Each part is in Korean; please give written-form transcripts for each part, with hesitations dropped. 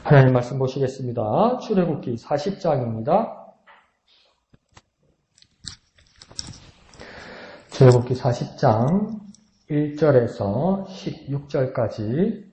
하나님 말씀 보시겠습니다. 출애굽기 40장입니다. 출애굽기 40장 1절에서 16절까지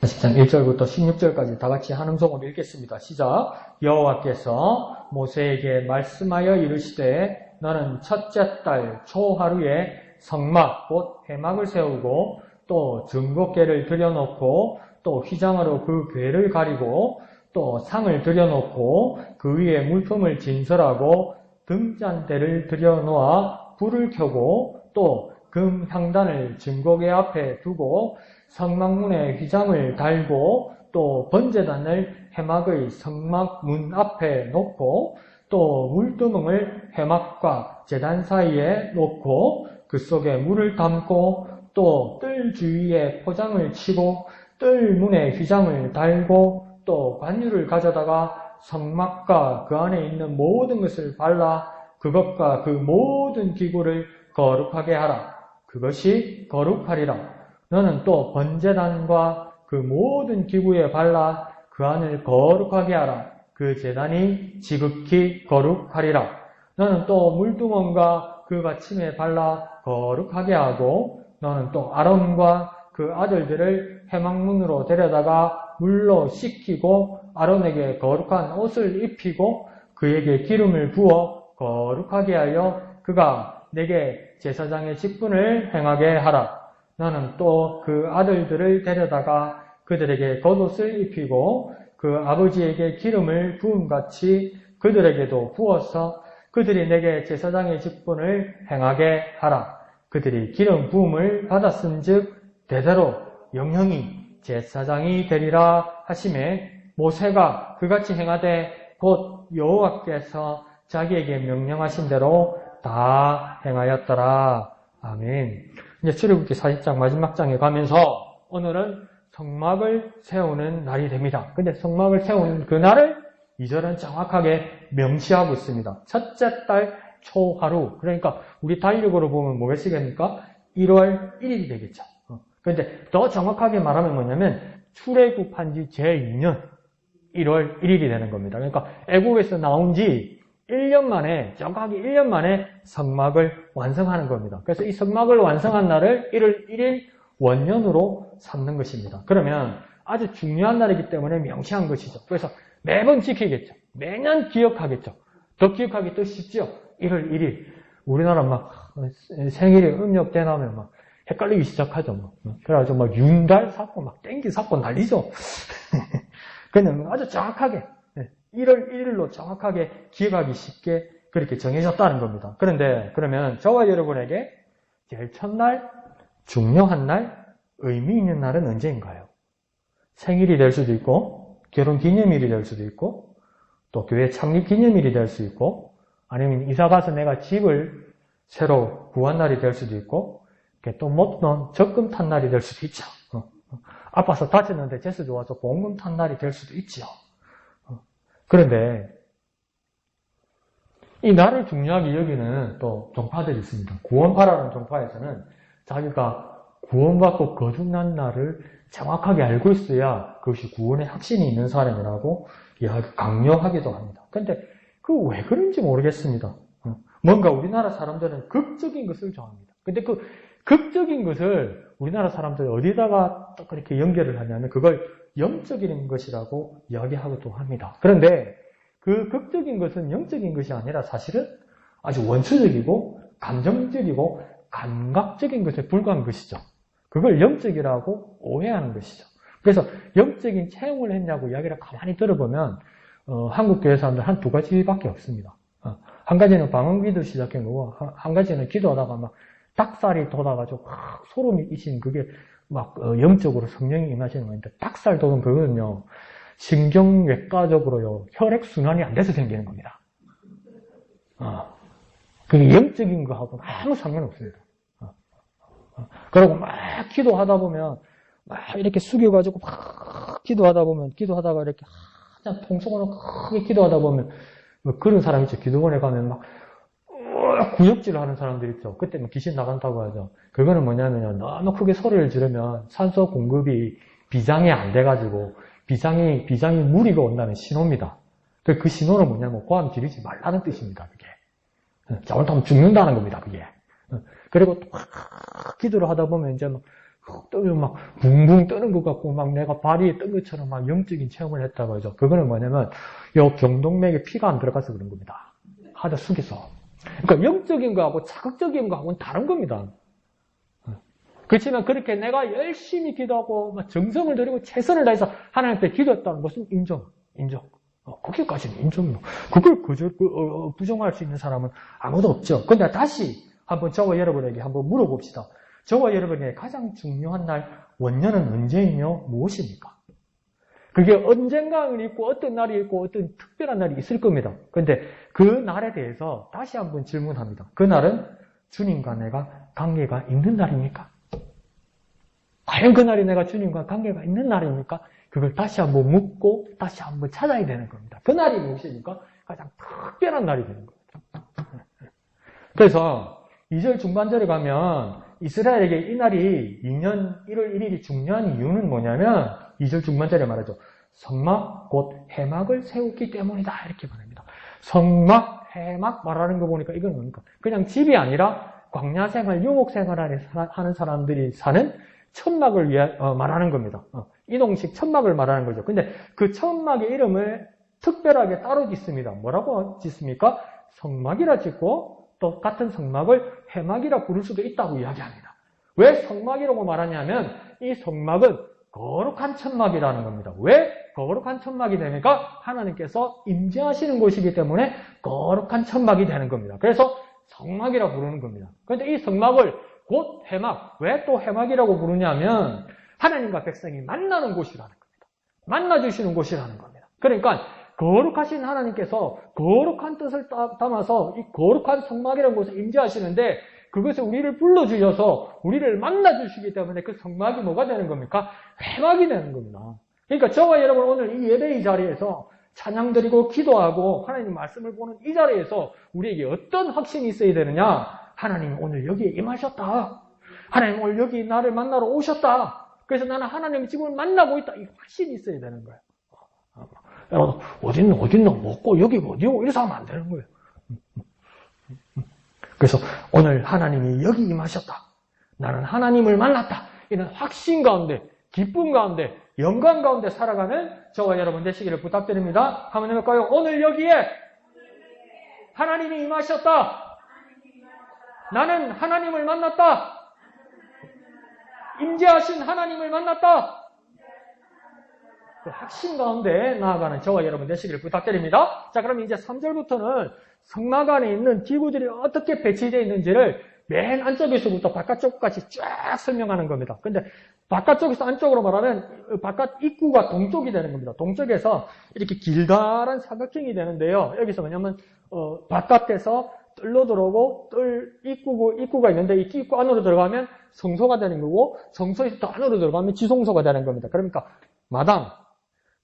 40장 1절부터 16절까지 다 같이 한 음성으로 읽겠습니다. 시작. 여호와께서 모세에게 말씀하여 이르시되 너는 첫째 달 초하루에 성막 곧 회막을 세우고 또 증거궤를 들여놓고 또 휘장으로 그 궤를 가리고 또 상을 들여놓고 그 위에 물품을 진설하고 등잔대를 들여놓아 불을 켜고 또 금 향단을 증거궤 앞에 두고 성막문에 휘장을 달고 또 번제단을 회막의 성막 문 앞에 놓고 또 물두멍을 회막과 제단 사이에 놓고 그 속에 물을 담고 또 뜰 주위에 포장을 치고 뜰 문에 휘장을 달고 또 관유를 가져다가 성막과 그 안에 있는 모든 것을 발라 그것과 그 모든 기구를 거룩하게 하라. 그것이 거룩하리라. 너는 또 번제단과 그 모든 기구에 발라 그 안을 거룩하게 하라. 그 제단이 지극히 거룩하리라. 너는 또 물두멍과 그 받침에 발라 거룩하게 하고 너는 또 아론과 그 아들들을 회막문으로 데려다가 물로 씻기고 아론에게 거룩한 옷을 입히고 그에게 기름을 부어 거룩하게 하여 그가 내게 제사장의 직분을 행하게 하라. 너는 또 그 아들들을 데려다가 그들에게 겉옷을 입히고 그 아버지에게 기름을 부음같이 그들에게도 부어서 그들이 내게 제사장의 직분을 행하게 하라. 그들이 기름 부음을 받았은즉 대대로 영영이 제사장이 되리라 하시매 모세가 그같이 행하되 곧 여호와께서 자기에게 명령하신 대로 다 행하였더라. 아멘. 이제 출애굽기 40장 마지막 장에 가면서 오늘은 성막을 세우는 날이 됩니다. 근데 성막을 세우는 그 날을 2절은 정확하게 명시하고 있습니다. 첫째 달 초하루. 그러니까 우리 달력으로 보면 뭐가 쓰겠습니까? 1월 1일이 되겠죠. 그런데 더 정확하게 말하면 뭐냐면 출애굽한 지 제2년 1월 1일이 되는 겁니다. 그러니까 애국에서 나온 지 1년 만에, 정확하게 1년 만에 성막을 완성하는 겁니다. 그래서 이 성막을 완성한 날을 1월 1일 원년으로 삼는 것입니다. 그러면 아주 중요한 날이기 때문에 명시한 것이죠. 그래서 매번 지키겠죠. 매년 기억하겠죠. 더 기억하기 더 쉽죠. 1월 1일. 우리나라 막 생일이 음력되나면 막 헷갈리기 시작하죠. 막. 그래가지고 막 윤달 사건, 막 땡기 사건 난리죠. 그냥 아주 정확하게 1월 1일로 정확하게 기억하기 쉽게 그렇게 정해졌다는 겁니다. 그런데 그러면 저와 여러분에게 제일 첫날, 중요한 날, 의미 있는 날은 언제인가요? 생일이 될 수도 있고 결혼기념일이 될 수도 있고 또 교회 창립기념일이 될 수 있고 아니면 이사가서 내가 집을 새로 구한 날이 될 수도 있고 또 못던 적금 탄 날이 될 수도 있죠. 아파서 다쳤는데 재수 좋아서 보험금 탄 날이 될 수도 있죠. 그런데 이 날을 중요하게 여기는 또 종파들이 있습니다. 구원파라는 종파에서는 자기가 구원받고 거듭난 날을 정확하게 알고 있어야 그것이 구원의 확신이 있는 사람이라고 강요하기도 합니다. 그런데 그 왜 그런지 모르겠습니다. 뭔가 우리나라 사람들은 극적인 것을 좋아합니다. 근데 그 극적인 것을 우리나라 사람들이 어디다가 또 그렇게 연결을 하냐면 그걸 영적인 것이라고 이야기하기도 합니다. 그런데 그 극적인 것은 영적인 것이 아니라 사실은 아주 원초적이고 감정적이고 감각적인 것에 불과한 것이죠. 그걸 영적이라고 오해하는 것이죠. 그래서 영적인 체험을 했냐고 이야기를 가만히 들어보면 한국 교회 사람들 한 두 가지밖에 없습니다. 한 가지는 방언기도 시작한 거고 한 가지는 기도하다가 막 닭살이 돋아가지고 소름이 끼친 그게 막 영적으로 성령이 임하시는 건데 닭살 돋은 그거는요 신경외과적으로요 혈액순환이 안 돼서 생기는 겁니다. 그게 영적인 거하고는 아무 상관없습니다. 그리고 막 기도하다 보면 막 이렇게 숙여가지고 막 기도하다가 이렇게 한참 통속으로 크게 기도하다 보면 뭐 그런 사람 있죠. 기도원에 가면 막 구역질 하는 사람들 있죠. 그때 뭐 귀신 나간다고 하죠. 그거는 뭐냐면요. 너무 크게 소리를 지르면 산소 공급이 비장이 안 돼가지고 비장이 무리가 온다는 신호입니다. 그 신호는 뭐냐면 고함 지르지 말라는 뜻입니다. 그게 잘못하면 죽는다는 겁니다. 그게. 그리고 또 막 기도를 하다 보면 이제 막 붕붕 뜨는 것 같고 막 내가 발이 뜬 것처럼 막 영적인 체험을 했다고 하죠. 그거는 뭐냐면 요 경동맥에 피가 안 들어가서 그런 겁니다. 하다 숙여서. 그러니까 영적인 거하고 자극적인 거하고는 다른 겁니다. 그렇지만 그렇게 내가 열심히 기도하고 정성을 들이고 최선을 다해서 하나님께 기도했다는 것은 인정. 거기까지는 인정이요. 그걸 부정할 수 있는 사람은 아무도 없죠. 근데 다시 한번 저와 여러분에게 한번 물어봅시다. 저와 여러분에게 가장 중요한 날, 원년은 언제이며 무엇입니까? 그게 언젠가는 있고 어떤 날이 있고 어떤 특별한 날이 있을 겁니다. 그런데 그 날에 대해서 다시 한번 질문합니다. 그 날은 주님과 내가 관계가 있는 날입니까? 과연 그 날이 내가 주님과 관계가 있는 날입니까? 그걸 다시 한번 묻고 다시 한번 찾아야 되는 겁니다. 그 날이 무엇입니까? 가장 특별한 날이 되는 겁니다. 그래서 2절 중반절에 가면 이스라엘에게 이 날이 2년 1월 1일이 중요한 이유는 뭐냐면 2절 중반절에 말하죠. 성막 곧 해막을 세웠기 때문이다. 이렇게 말합니다. 성막, 해막 말하는 거 보니까 이건 뭡니까? 그냥 집이 아니라 광야생활, 유목생활 하는 사람들이 사는 천막을 말하는 겁니다. 이동식 천막을 말하는 거죠. 근데 그 천막의 이름을 특별하게 따로 짓습니다. 뭐라고 짓습니까? 성막이라 짓고 또 같은 성막을 해막이라 부를 수도 있다고 이야기합니다. 왜 성막이라고 말하냐면 이 성막은 거룩한 천막이라는 겁니다. 왜 거룩한 천막이 됩니까? 하나님께서 임재하시는 곳이기 때문에 거룩한 천막이 되는 겁니다. 그래서 성막이라 부르는 겁니다. 그런데 이 성막을 곧 해막, 왜 또 해막이라고 부르냐면 하나님과 백성이 만나는 곳이라는 겁니다. 만나주시는 곳이라는 겁니다. 그러니까 거룩하신 하나님께서 거룩한 뜻을 담아서 이 거룩한 성막이라는 곳에 임재하시는데 그것을 우리를 불러주셔서 우리를 만나주시기 때문에 그 성막이 뭐가 되는 겁니까? 해막이 되는 겁니다. 그러니까 저와 여러분 오늘 이 예배의 자리에서 찬양 드리고 기도하고 하나님 말씀을 보는 이 자리에서 우리에게 어떤 확신이 있어야 되느냐? 하나님 오늘 여기에 임하셨다. 하나님 오늘 여기 나를 만나러 오셨다. 그래서 나는 하나님의 집을 만나고 있다. 이 확신이 있어야 되는 거예요. 어딨노 먹고 여기 어디고 이래서 하면 안 되는 거예요. 그래서 오늘 하나님이 여기 임하셨다. 나는 하나님을 만났다. 이런 확신 가운데, 기쁨 가운데, 영광 가운데 살아가는 저와 여러분 되시기를 부탁드립니다. 한번 해볼까요? 오늘 여기에 하나님이 임하셨다. 나는 하나님을 만났다. 임재하신 하나님을 만났다. 그 확신 가운데 나아가는 저와 여러분 되시기를 부탁드립니다. 자, 그럼 이제 3절부터는 성막 안에 있는 기구들이 어떻게 배치되어 있는지를 맨 안쪽에서부터 바깥쪽까지 쫙 설명하는 겁니다. 근데 바깥쪽에서 안쪽으로 말하면 바깥 입구가 동쪽이 되는 겁니다. 동쪽에서 이렇게 길다란 삼각형이 되는데요. 여기서 뭐냐면 바깥에서 뜰로 들어오고 입구가 있는데 이 입구 안으로 들어가면 성소가 되는 거고 성소에서 더 안으로 들어가면 지성소가 되는 겁니다. 그러니까 마당,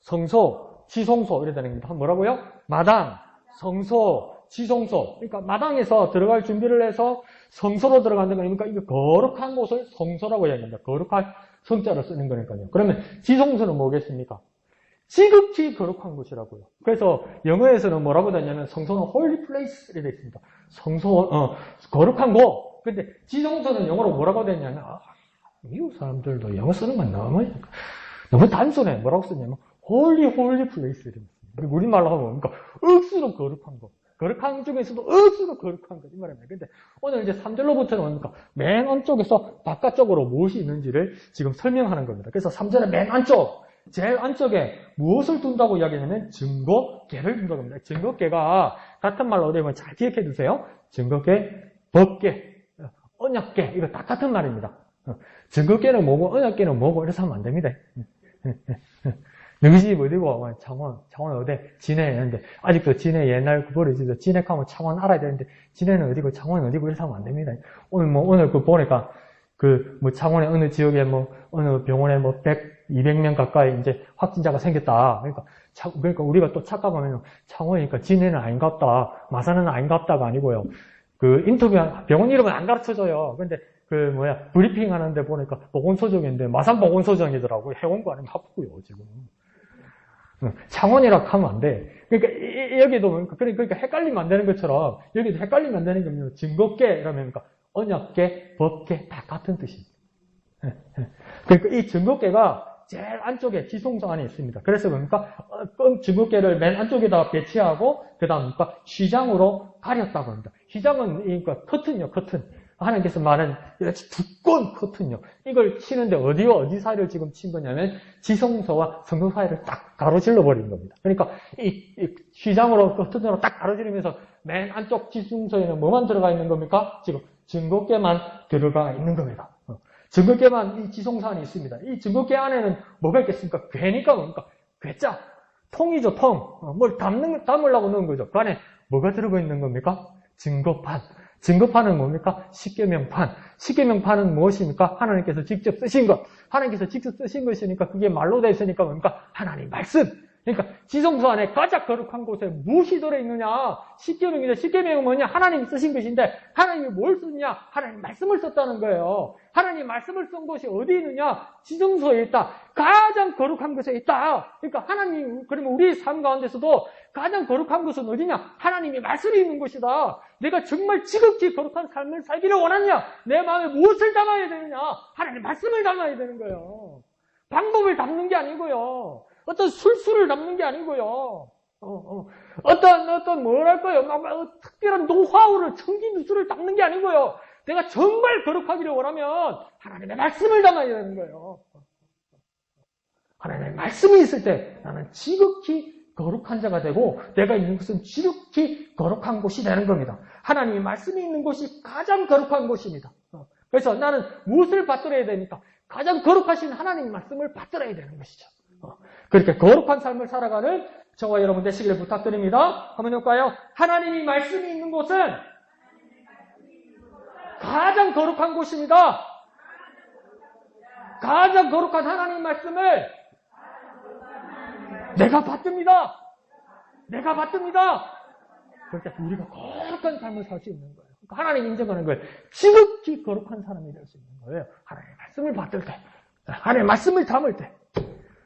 성소, 지성소 이래 되는 겁니다. 뭐라고요? 마당, 성소, 지성소. 그러니까 마당에서 들어갈 준비를 해서 성소로 들어간다는 거니까 이거 거룩한 곳을 성소라고 이야기합니다. 거룩한 성자를 쓰는 거니까요. 그러면 지성소는 뭐겠습니까? 지극히 거룩한 곳이라고요. 그래서 영어에서는 뭐라고 되냐면 성소는 holy place 이렇게 되어 있습니다. 성소, 거룩한 곳. 근데 지성소는 영어로 뭐라고 되냐면 미국 사람들도 영어 쓰는 건 너무 단순해. 뭐라고 쓰냐면 holy place 이렇게 있습니다. 우리말로 하면 뭡니까? 억수로 거룩한 곳. 거룩한 중에서도 억수로 거룩한 것, 이 말입니다. 근데 오늘 이제 3절로부터는 뭡니까? 맨 안쪽에서 바깥쪽으로 무엇이 있는지를 지금 설명하는 겁니다. 그래서 3절의 맨 안쪽, 제일 안쪽에 무엇을 둔다고 이야기하냐면 증거궤를 둔다고 합니다. 증거궤가 같은 말로 어디면 잘 기억해 두세요. 증거궤, 법궤, 언약궤, 이거 다 같은 말입니다. 증거궤는 뭐고 언약궤는 뭐고 이래서 하면 안 됩니다. 너희 집 어디고? 창원 어디? 진해 있는데 아직도 진해 옛날 그 버릇이죠. 진해 가면 창원 알아야 되는데 진해는 어디고 창원 어디고 이래서 하면 안 됩니다. 오늘 그 보니까 창원의 어느 지역에 어느 병원에 100, 200명 가까이 이제 확진자가 생겼다. 그러니까 우리가 또 착각하면 창원이니까 진해는 아닌갑다. 마산은 아닌갑다가 아니고요. 그 인터뷰 병원 이름은 안 가르쳐줘요. 근데 브리핑 하는데 보니까 보건소정인데 마산 보건소정이더라고요. 해운구 아니면 합구요, 지금. 창원이라 하면 안 돼. 그러니까 여기도 그러니까 헷갈리면 안 되는 것처럼 여기도 헷갈리면 안 되는 겁니다. 증거계 이러면 언약계, 법계 다 같은 뜻입니다. 그러니까 이 증거계가 제일 안쪽에 지송서 안에 있습니다. 그래서 증거계를 맨 안쪽에다가 배치하고 그다음 휘장으로 가렸다고 합니다. 휘장은 커튼이요, 커튼. 하나님께서 말하는 이렇게 두꺼운 커튼요. 이걸 치는데 어디와 어디 사이를 지금 친 거냐면 지성소와 성소 사이를 딱 가로질러 버린 겁니다. 그러니까 이 휘장으로 커튼으로 딱 가로지르면서 맨 안쪽 지성소에는 뭐만 들어가 있는 겁니까? 지금 증거계만 들어가 있는 겁니다. 증거계만 이 지성소 안에 있습니다. 이 증거계 안에는 뭐가 있겠습니까? 괴니까 뭡니까? 괴짜. 통이죠, 통. 뭘 담으려고 넣은 거죠. 그 안에 뭐가 들어가 있는 겁니까? 증거판. 증거판은 뭡니까? 십계명판. 십계명판은 무엇입니까? 하나님께서 직접 쓰신 것. 하나님께서 직접 쓰신 것이니까 그게 말로 되어 있으니까 뭡니까? 하나님 말씀. 그러니까 지성소 안에 가장 거룩한 곳에 무엇이 들어있느냐? 십계명인데 십계명은 뭐냐? 하나님이 쓰신 것인데 하나님이 뭘 썼냐? 하나님 말씀을 썼다는 거예요. 하나님 말씀을 쓴 곳이 어디 있느냐? 지성소에 있다. 가장 거룩한 곳에 있다. 그러니까 하나님, 그러면 우리의 삶 가운데서도 가장 거룩한 곳은 어디냐? 하나님이 말씀이 있는 곳이다. 내가 정말 지극히 거룩한 삶을 살기를 원하느냐? 내 마음에 무엇을 담아야 되느냐? 하나님 말씀을 담아야 되는 거예요. 방법을 담는 게 아니고요. 어떤 술수를 담는 게 아니고요. 어떤 뭐랄까요? 특별한 노하우를 청기누수를 담는 게 아니고요. 내가 정말 거룩하기를 원하면 하나님의 말씀을 담아야 되는 거예요. 하나님의 말씀이 있을 때 나는 지극히 거룩한 자가 되고 내가 있는 곳은 지극히 거룩한 곳이 되는 겁니다. 하나님의 말씀이 있는 곳이 가장 거룩한 곳입니다. 그래서 나는 무엇을 받들어야 되니까? 가장 거룩하신 하나님의 말씀을 받들어야 되는 것이죠. 그렇게 거룩한 삶을 살아가는 저와 여러분 되시기를 부탁드립니다. 한번 해볼까요? 하나님이 말씀이 있는 곳은 가장 거룩한 곳입니다. 가장 거룩한 하나님 말씀을 내가 받듭니다. 내가 받듭니다. 그렇게 우리가 거룩한 삶을 살 수 있는 거예요. 하나님 인정하는 거예요. 지극히 거룩한 사람이 될 수 있는 거예요. 하나님의 말씀을 받을 때, 하나님의 말씀을 담을 때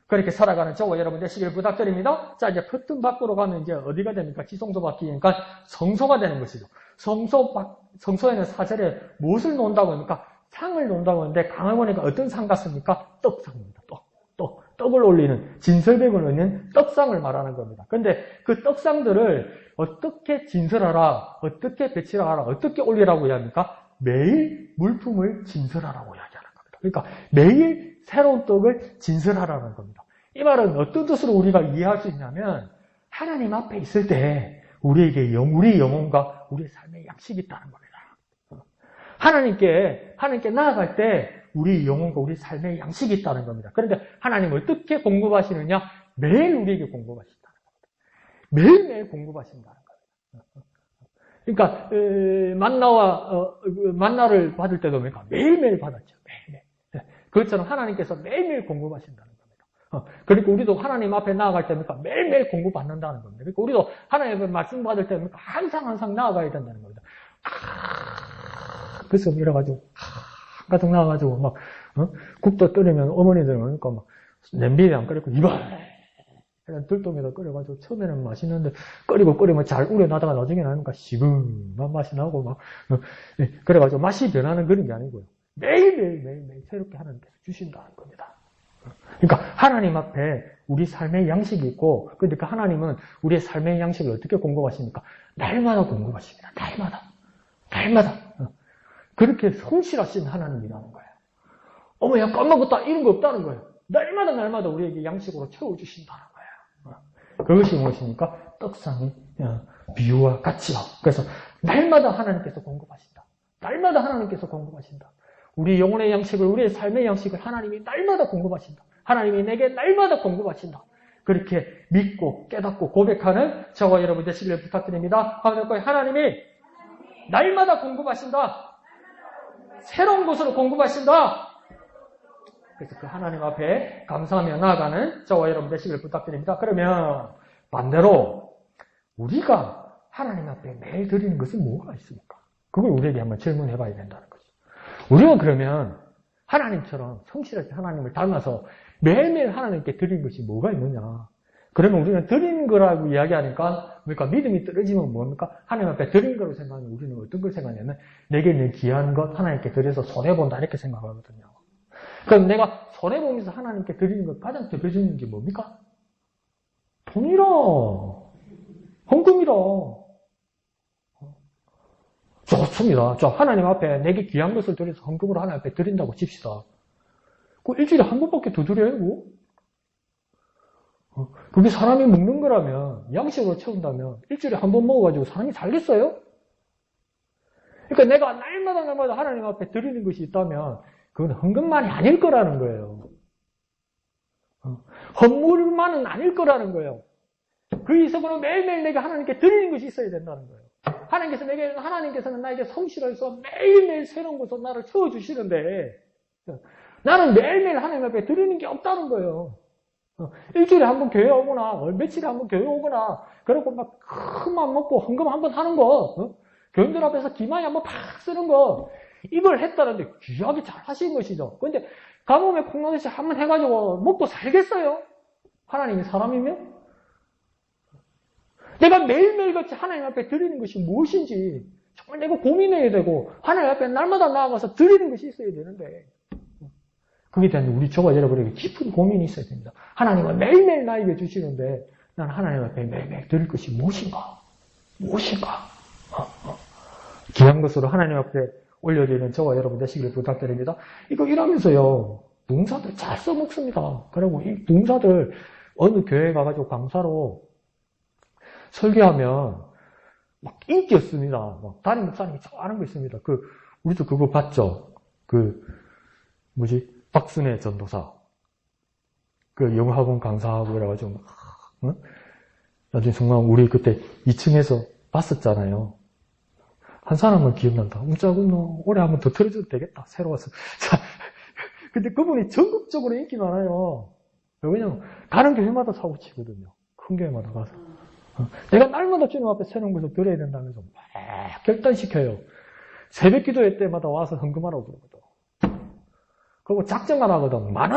그렇게 살아가는 저와 여러분 되시기를 부탁드립니다. 자, 이제 커튼 밖으로 가면 이제 어디가 됩니까? 지성소 바뀌니까 성소가 되는 것이죠. 성소에는 사절에 무엇을 놓는다고 합니까? 상을 놓는다고 하는데 강을 보니까 어떤 상 같습니까? 떡상입니다. 떡을 올리는, 진설백을 넣는 떡상을 말하는 겁니다. 근데 그 떡상들을 어떻게 진설하라, 어떻게 배치하라, 어떻게 올리라고 이야기합니까? 매일 물품을 진설하라고 이야기하는 겁니다. 그러니까 매일 새로운 떡을 진설하라는 겁니다. 이 말은 어떤 뜻으로 우리가 이해할 수 있냐면 하나님 앞에 있을 때 우리에게 우리의 영혼과 우리의 삶의 양식이 있다는 겁니다. 하나님께 나아갈 때 우리의 영혼과 우리의 삶의 양식이 있다는 겁니다. 그런데 하나님 어떻게 공급하시느냐? 매일 우리에게 공급하신다는 겁니다. 매일매일 공급하신다는 겁니다. 그러니까 만나를 받을 때도 뭡니까? 매일매일 받았죠. 매일매일. 그것처럼 하나님께서 매일매일 공급하신다는 겁니다. 그리고 우리도 하나님 앞에 나아갈 때니까 매일매일 공급받는다는 겁니다. 그러니까 우리도 하나님의 말씀 받을 때니까 항상 나아가야 된다는 겁니다. 그래서 이래가지고 가득 나와가지고 막 국도 끓이면 어머니들은 그러니까 막 냄비에 안 끓이고 들통에다 끓여가지고 처음에는 맛있는데 끓이면 잘 우려나다가 나중에 나니까 시금한 맛이 나고 막 그래가지고 맛이 변하는 그런 게 아니고요. 매일 새롭게 하나님께서 주신다는 겁니다. 그러니까 하나님 앞에 우리 삶의 양식이 있고, 근데 그 하나님은 우리의 삶의 양식을 어떻게 공급하십니까? 날마다 공급하십니다. 날마다. 그렇게 성실하신 하나님이라는 거예요. 어머야 까먹었다 이런 거 없다는 거예요. 날마다 우리에게 양식으로 채워주신다는 거예요. 그것이 무엇입니까? 떡상이 비유와 같이요. 그래서 날마다 하나님께서 공급하신다. 우리 영혼의 양식을, 우리의 삶의 양식을 하나님이 날마다 공급하신다. 하나님이 내게 날마다 공급하신다. 그렇게 믿고 깨닫고 고백하는 저와 여러분 되시기를 부탁드립니다. 하나님이 날마다 공급하신다. 새로운 곳으로 공급하신다. 그래서 그 하나님 앞에 감사하며 나아가는 저와 여러분 되시기를 부탁드립니다. 그러면 반대로 우리가 하나님 앞에 매일 드리는 것은 뭐가 있습니까? 그걸 우리에게 한번 질문해 봐야 된다는 거죠. 우리가 그러면 하나님처럼 성실하게 하나님을 닮아서 매일매일 하나님께 드리는 것이 뭐가 있느냐. 그러면 우리는 드리는 거라고 이야기하니까 그러니까 믿음이 떨어지면 뭡니까? 하나님 앞에 드리는 거로 생각하면 우리는 어떤 걸 생각하냐면 내게 있는 귀한 것 하나님께 드려서 손해본다 이렇게 생각하거든요. 그럼 내가 손해보면서 하나님께 드리는 것 가장 대표적인 게 뭡니까? 돈이라. 헌금이라. 좋습니다. 저 하나님 앞에 내게 귀한 것을 드려서 헌금으로 하나님 앞에 드린다고 칩시다. 그 일주일에 한 번밖에 더 드려요. 그게 사람이 먹는 거라면, 양식으로 채운다면 일주일에 한 번 먹어가지고 사람이 살겠어요? 그러니까 내가 날마다 하나님 앞에 드리는 것이 있다면 그건 헌금만이 아닐 거라는 거예요. 헌물만은 아닐 거라는 거예요. 그 이상으로 매일매일 내가 하나님께 드리는 것이 있어야 된다는 거예요. 하나님께서는 나에게 성실해서 매일매일 새로운 것으로 나를 채워주시는데 나는 매일매일 하나님 앞에 드리는 게 없다는 거예요. 일주일에 한 번 교회 오거나 며칠에 한 번 교회 오거나 그리고 막 큰 맘 먹고 헌금 한 번 하는 거 교인들 앞에서 기만이 한 번 팍 쓰는 거 이걸 했다는데 귀하게 잘 하신 것이죠. 그런데 가뭄에 콩나듯이 한 번 해가지고 먹고 살겠어요? 하나님이 사람이면? 내가 매일매일 같이 하나님 앞에 드리는 것이 무엇인지 정말 내가 고민해야 되고 하나님 앞에 날마다 나아가서 드리는 것이 있어야 되는데 그에 대한 우리 저와 여러분에게 깊은 고민이 있어야 됩니다. 하나님은 매일매일 나에게 주시는데 난 하나님 앞에 매일매일 드릴 것이 무엇인가? 귀한 것으로 하나님 앞에 올려드리는 저와 여러분 되시기를 부탁드립니다. 이거 일하면서요. 농사들 잘 써먹습니다. 그리고 이 농사들 어느 교회에 가가지고 강사로 설교하면 막 인기 없습니다. 막 담임 목사님이 좋아하는 거 있습니다. 우리도 그거 봤죠? 박순애 전도사. 영어학원 강사하고 그래가지고 나중에 정말 우리 그때 2층에서 봤었잖아요. 한 사람은 기억난다. 우짜군요. 올해 한번 더 틀어줘도 되겠다. 새로 와서. 자, 근데 그분이 전국적으로 인기 많아요. 왜냐면 다른 교회마다 사고 치거든요. 큰 교회마다 가서. 내가 날마다 주님 앞에 새로운 것을 드려야 된다면서 막 결단시켜요. 새벽 기도회 때마다 와서 헌금하라고 그러거든. 그리고 작정만 하거든. 만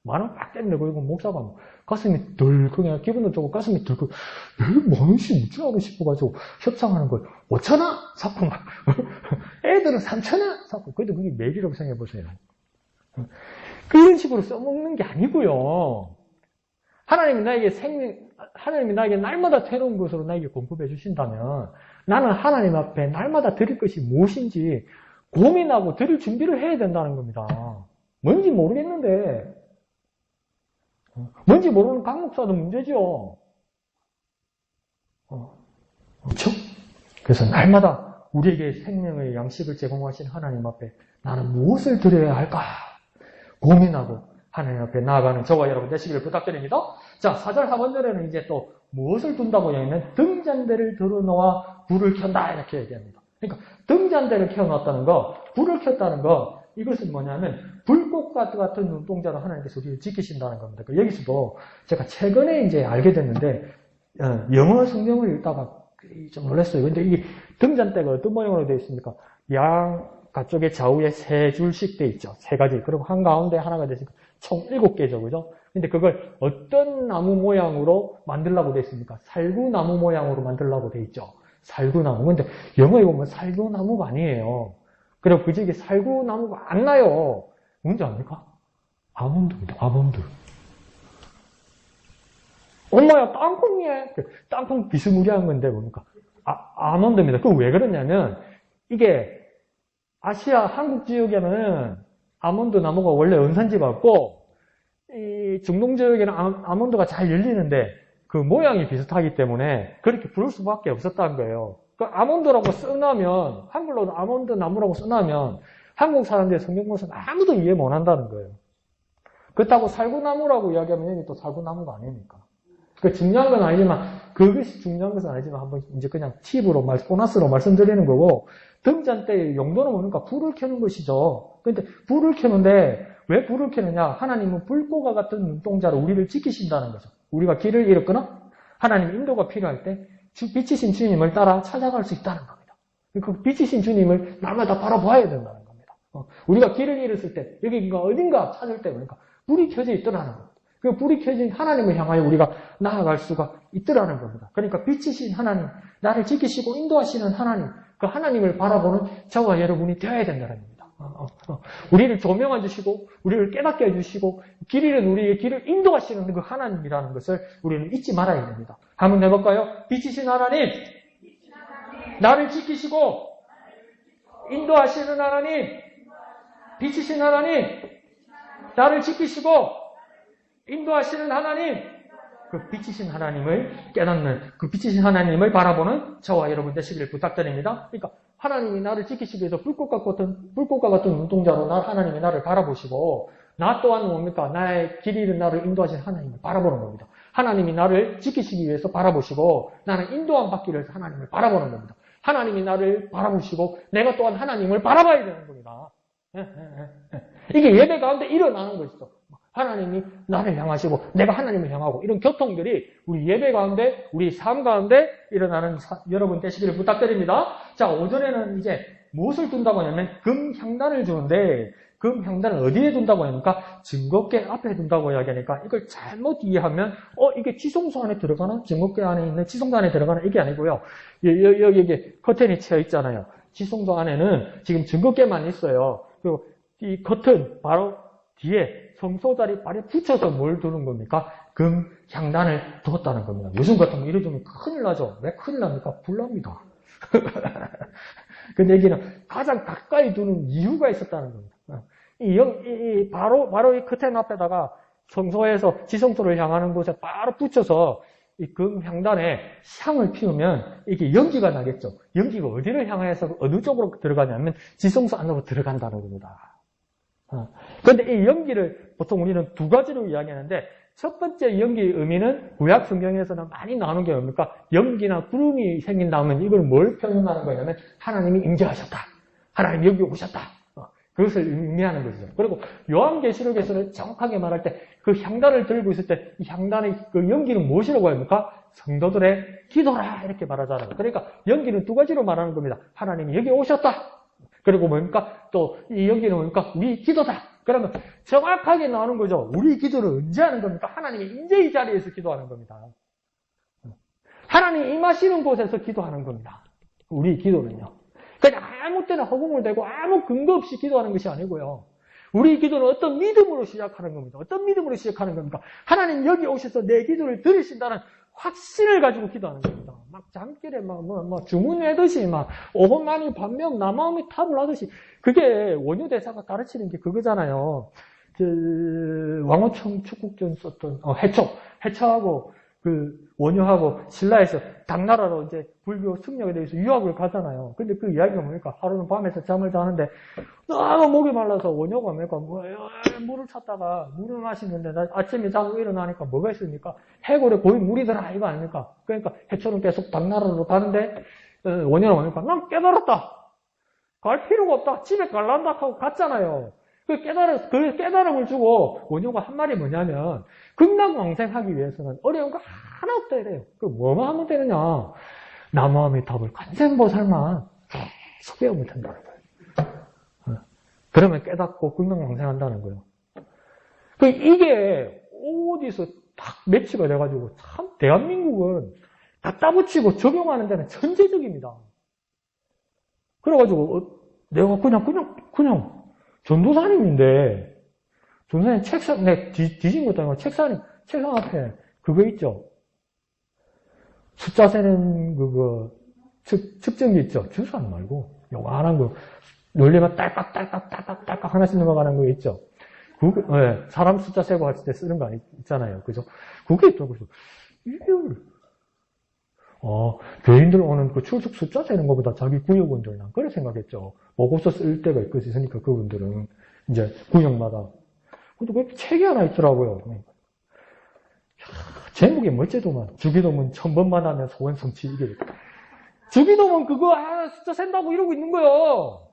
원 빡 때문에 그리고 목사가 가슴이 덜컹해. 기분도 좋고 가슴이 덜컹. 왜 만 원씩 어쩌라고 싶어가지고 협상하는 거예요. 5,000원? 사고 막. 애들은 3,000원? 사고. 그래도 그게 매일이라고 생각해보세요. 그런 식으로 써먹는 게 아니고요. 하나님이 나에게 날마다 새로운 것으로 나에게 공급해 주신다면 나는 하나님 앞에 날마다 드릴 것이 무엇인지 고민하고 드릴 준비를 해야 된다는 겁니다. 뭔지 모르겠는데 뭔지 모르는 강 목사도 문제죠. 그렇죠? 그래서 날마다 우리에게 생명의 양식을 제공하신 하나님 앞에 나는 무엇을 드려야 할까 고민하고 하나님 앞에 나아가는 저와 여러분 되시기를 부탁드립니다. 자, 4절 하반절에는 이제 또 무엇을 둔다고 하냐면 등잔대를 들어놓아 불을 켠다 이렇게 얘기합니다. 그러니까 등잔대를 켜놨다는 거, 불을 켰다는 거 이것은 뭐냐면 불꽃과 같은 눈동자로 하나님께서 우리를 지키신다는 겁니다. 여기서도 제가 최근에 이제 알게 됐는데 영어 성경을 읽다가 좀 놀랐어요. 근데 이 등잔대가 어떤 모양으로 되어 있습니까? 양가쪽에 좌우에 세 줄씩 되어 있죠. 세 가지. 그리고 한가운데 하나가 되니까 총 7개죠. 그죠? 근데 그걸 어떤 나무 모양으로 만들려고 되어 있습니까? 살구나무 모양으로 만들려고 되어 있죠. 살구나무. 근데 영어에 보면 살구나무가 아니에요. 그리고 그 지역에 살구나무가 안 나요. 뭔지 압니까? 아몬드입니다. 아몬드. 엄마야, 땅콩이야. 땅콩 비스무리한 건데 뭡니까? 아몬드입니다. 그거 왜 그러냐면 이게 아시아 한국 지역에는 아몬드 나무가 원래 원산지가 없고 이 중동 지역에는 아몬드가 잘 열리는데 그 모양이 비슷하기 때문에 그렇게 부를 수밖에 없었다는 거예요. 그 아몬드라고 써놓으면 한글로도 아몬드 나무라고 써놓으면 한국 사람들의 성경 보면 아무도 이해 못 한다는 거예요. 그렇다고 살구나무라고 이야기하면 여기 또 살구나무가 아니니까. 그 중요한 건 아니지만 그것이 중요한 것은 아니지만 한번 이제 그냥 팁으로 보너스로 말씀드리는 거고 등잔대의 용도는 뭡니까? 불을 켜는 것이죠. 그런데 불을 켜는데 왜 불을 켜느냐? 하나님은 불꽃과 같은 눈동자로 우리를 지키신다는 거죠. 우리가 길을 잃었거나 하나님 인도가 필요할 때 빛이신 주님을 따라 찾아갈 수 있다는 겁니다. 그 빛이신 주님을 날마다 바라봐야 된다는 겁니다. 우리가 길을 잃었을 때, 여기가 어딘가 찾을 때, 그러니까 불이 켜져 있더라는 겁니다. 그 불이 켜진 하나님을 향하여 우리가 나아갈 수가 있더라는 겁니다. 그러니까 빛이신 하나님, 나를 지키시고 인도하시는 하나님, 그 하나님을 바라보는 저와 여러분이 되어야 된다는 겁니다. 우리를 조명해 주시고, 우리를 깨닫게 해주시고, 길 잃은 우리의 길을 인도하시는 그 하나님이라는 것을 우리는 잊지 말아야 됩니다. 한번 해볼까요? 빛이신 하나님, 나를 지키시고, 인도하시는 하나님, 빛이신 하나님, 나를 지키시고, 인도하시는 하나님, 그 빛이신 하나님을 깨닫는, 그 빛이신 하나님을 바라보는 저와 여러분 되시기를 부탁드립니다. 그러니까 하나님이 나를 지키시기 위해서 불꽃과 같은 눈동자로 하나님이 나를 바라보시고, 나 또한 뭡니까? 나의 길 잃은 나를 인도하신 하나님을 바라보는 겁니다. 하나님이 나를 지키시기 위해서 바라보시고, 나는 인도함 받기 위해서 하나님을 바라보는 겁니다. 하나님이 나를 바라보시고, 내가 또한 하나님을 바라봐야 되는 겁니다. 이게 예배 가운데 일어나는 것이죠. 하나님이 나를 향하시고 내가 하나님을 향하고 이런 교통들이 우리 예배 가운데 우리 삶 가운데 일어나는 여러분 되시기를 부탁드립니다. 자, 오전에는 이제 무엇을 둔다고 하냐면 금향단을 주는데 금향단을 어디에 둔다고 하니까 증거궤 앞에 둔다고 이야기하니까 이걸 잘못 이해하면 이게 지성소 안에 들어가나? 증거궤 안에 있는 지성소 안에 들어가나? 이게 아니고요. 여기 이게 커튼이 채어 있잖아요. 지성소 안에는 지금 증거궤만 있어요. 그리고 이 커튼 바로 뒤에 성소자리 발에 붙여서 뭘 두는 겁니까? 금향단을 두었다는 겁니다. 요즘 같으면 이래 두면 큰일 나죠. 왜 큰일 납니까? 불납니다. 근데 여기는 가장 가까이 두는 이유가 있었다는 겁니다. 바로 이 커튼 앞에다가 성소에서 지성소를 향하는 곳에 바로 붙여서 이 금향단에 향을 피우면 이게 연기가 나겠죠. 연기가 어디를 향해서 어느 쪽으로 들어가냐면 지성소 안으로 들어간다는 겁니다. 그런데 이 연기를 보통 우리는 두 가지로 이야기하는데 첫 번째 연기의 의미는 구약 성경에서는 많이 나오는 게 뭡니까? 연기나 구름이 생긴 다음에 이걸 뭘 표현하는 거냐면 하나님이 임재하셨다. 하나님이 여기 오셨다. 그것을 의미하는 것이죠. 그리고 요한계시록에서는 정확하게 말할 때 그 향단을 들고 있을 때 이 향단의 그 연기는 무엇이라고 합니까? 성도들의 기도라 이렇게 말하잖아요. 그러니까 연기는 두 가지로 말하는 겁니다. 하나님이 여기 오셨다. 그리고 뭡니까? 또 이 연기는 뭡니까? 우리 기도다. 그러면 정확하게 나오는 거죠. 우리 기도를 언제 하는 겁니까? 하나님이 이제 이 자리에서 기도하는 겁니다. 하나님이 임하시는 곳에서 기도하는 겁니다. 우리 기도는요. 그냥 아무 때나 허공을 대고 아무 근거 없이 기도하는 것이 아니고요. 우리 기도는 어떤 믿음으로 시작하는 겁니다. 어떤 믿음으로 시작하는 겁니까? 하나님 여기 오셔서 내 기도를 들으신다는 확신을 가지고 기도하는 겁니다. 막 잠길에 주문하듯이 5분 만에 반명 나 마음이 탑을 하듯이 그게 원효 대사가 가르치는 게 그거잖아요. 왕호청 축국전 썼던 해처하고 그 원효하고 신라에서 당나라로 이제 불교 승려에 대해서 유학을 가잖아요. 근데 그 이야기가 뭡니까? 하루는 밤에서 잠을 자는데 너무 목이 말라서 원효가 뭡니까? 물을 찾다가 물을 마시는데 아침에 자고 일어나니까 뭐가 있습니까? 해골에 고이 물이더라 이거 아닙니까? 그러니까 해처는 계속 당나라로 가는데 원효는 뭡니까? 난 깨달았다. 갈 필요가 없다. 집에 갈란다 하고 갔잖아요. 그 깨달음을 주고 원효가 한 말이 뭐냐면 극락왕생하기 위해서는 어려운 거 하나 없다 이래요. 그 뭐만 하면 되느냐. 나무아미 탑을 관세음보살만 계속 배우면 된다는 거예요. 그러면 깨닫고 극락왕생한다는 거예요. 이게 어디서 딱 매치가 돼가지고 참 대한민국은 갖다 붙이고 적용하는 데는 천재적입니다. 그래가지고 내가 그냥 전도사님인데, 전도사님 책상, 뒤진 것도 아니고 책상 앞에 그거 있죠? 숫자 세는 측정기 있죠? 주사는 말고, 요만한 거, 놀리면 딸깍 하나씩 넘어가는 거 있죠? 사람 숫자 세고 할 때 쓰는 거 있잖아요. 그죠? 그게 있더라고요. 그래서, 교인들 오는 그 출석 숫자 세는 것보다 자기 구역원들 난 그래 생각했죠. 보고서 쓸 때가 있으니까 그분들은 이제 구역마다. 근데 그 책이 하나 있더라고요. 제목이 멋지더만. 주기도문 1000번만 하면 소원 성취 이게. 주기도문 그거 숫자 센다고 이러고 있는 거예요.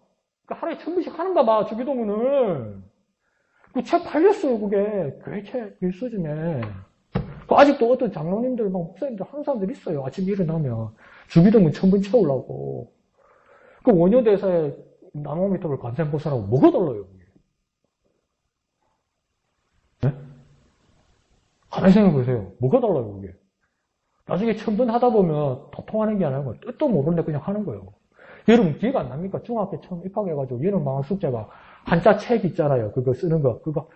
하루에 1000번씩 하는가 봐 주기도문을. 그 책 팔렸어요 그게. 교회 책 일서점에. 아직도 어떤 장로님들, 목사님들 하는 사람들 있어요. 아침에 일어나면. 주기도문 1000번 채우려고. 그 원효대사에 나노미터를 관세음보살하고 뭐가 달라요? 네? 가만히 생각해보세요. 뭐가 달라요, 그게? 나중에 천번 하다 보면 통하는 게 아니고 뜻도 모르는데 그냥 하는 거예요. 여러분 기회가 안 납니까? 중학교 처음 입학해가지고 얘는 방학 숙제가 한자 책 있잖아요. 그거 쓰는 거. 그거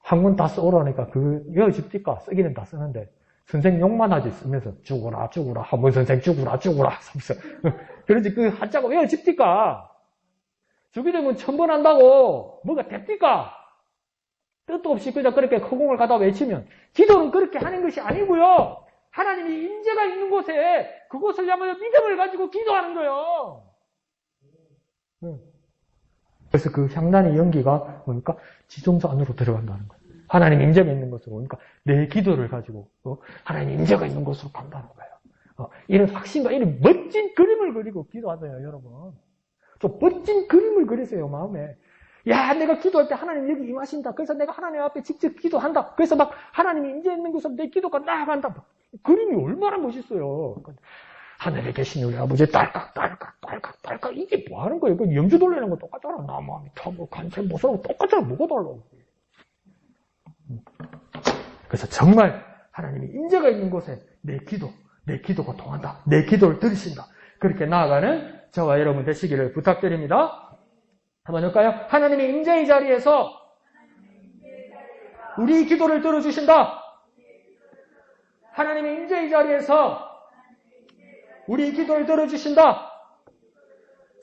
한 권 다 써오라니까 그거 외워집니까? 쓰기는 다 쓰는데 선생 욕만 하지 쓰면서 죽어라 죽어라 한번 선생 죽어라 죽어라 하면서 그런지 그 한자가 외워집니까? 죽이 되면 1000번 한다고 뭐가 됩니까? 뜻도 없이 그냥 그렇게 허공을 가다 외치면 기도는 그렇게 하는 것이 아니고요. 하나님이 임재가 있는 곳에 그곳을 향하여 믿음을 가지고 기도하는 거예요. 그래서 그 향단의 연기가 뭡니까? 지성소 안으로 들어간다는 거예요. 하나님 임재가 있는 곳으로 오니까 내 기도를 가지고 하나님 임재가 있는 곳으로 간다는 거예요. 이런 확신과 이런 멋진 그림을 그리고 기도하세요, 여러분. 좀 멋진 그림을 그리세요, 마음에. 야, 내가 기도할 때 하나님 여기 임하신다. 그래서 내가 하나님 앞에 직접 기도한다. 그래서 막 하나님이 임재 있는 곳으로 내 기도가 나아간다. 그림이 얼마나 멋있어요. 하늘에 계신 우리 아버지 딸깍 이게 뭐 하는 거예요? 그 염주 돌리는 거 똑같잖아. 나무함이 타고 간세 모서하고 똑같잖아. 뭐가 달라? 그래서 정말 하나님이 임재가 있는 곳에 내 기도가 통한다. 내 기도를 들으신다. 그렇게 나아가는 저와 여러분 되시기를 부탁드립니다. 한번 할까요? 하나님의 임재의 자리에서 우리 기도를 들어주신다. 하나님의 임재의 자리에서 우리 기도를 들어주신다.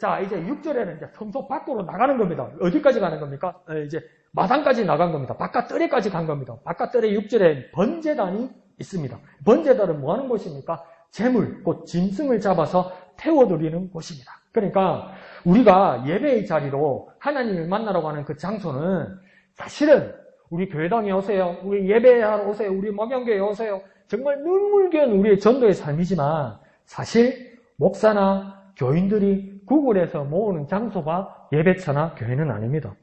자, 이제 6절에는 이제 성소 밖으로 나가는 겁니다. 어디까지 가는 겁니까? 이제 마당까지 나간 겁니다. 바깥뜰에까지 간 겁니다. 바깥뜰에 6절에 번제단이 있습니다. 번제단은 뭐 하는 곳입니까? 재물, 곧 짐승을 잡아서 태워드리는 곳입니다. 그러니까 우리가 예배의 자리로 하나님을 만나러 가는 그 장소는 사실은 우리 교회당에 오세요. 우리 예배하러 오세요. 우리 목양교회에 오세요. 정말 눈물겨운 우리의 전도의 삶이지만 사실 목사나 교인들이 구글에서 모으는 장소가 예배처나 교회는 아닙니다.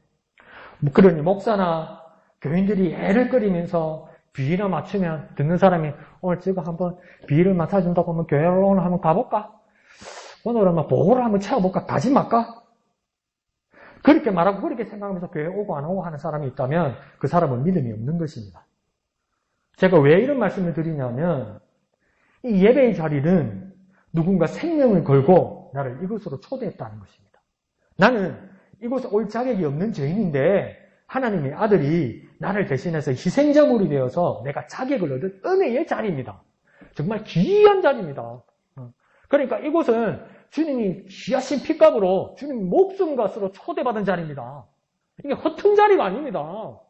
그러니 목사나 교인들이 애를 끓이면서 비위를 맞추면 듣는 사람이 오늘 제가 한번 비위를 맞춰준다고 하면 교회로 오늘 한번 가볼까? 오늘 한번 보고를 한번 채워볼까? 가지 말까? 그렇게 말하고 그렇게 생각하면서 교회 오고 안 오고 하는 사람이 있다면 그 사람은 믿음이 없는 것입니다. 제가 왜 이런 말씀을 드리냐면 이 예배의 자리는 누군가 생명을 걸고 나를 이곳으로 초대했다는 것입니다. 나는 이곳에 올 자격이 없는 죄인인데 하나님의 아들이 나를 대신해서 희생제물이 되어서 내가 자격을 얻은 은혜의 자리입니다. 정말 귀한 자리입니다. 그러니까 이곳은 주님이 귀하신 핏값으로 주님 목숨값으로 초대받은 자리입니다. 이게 허튼 자리가 아닙니다.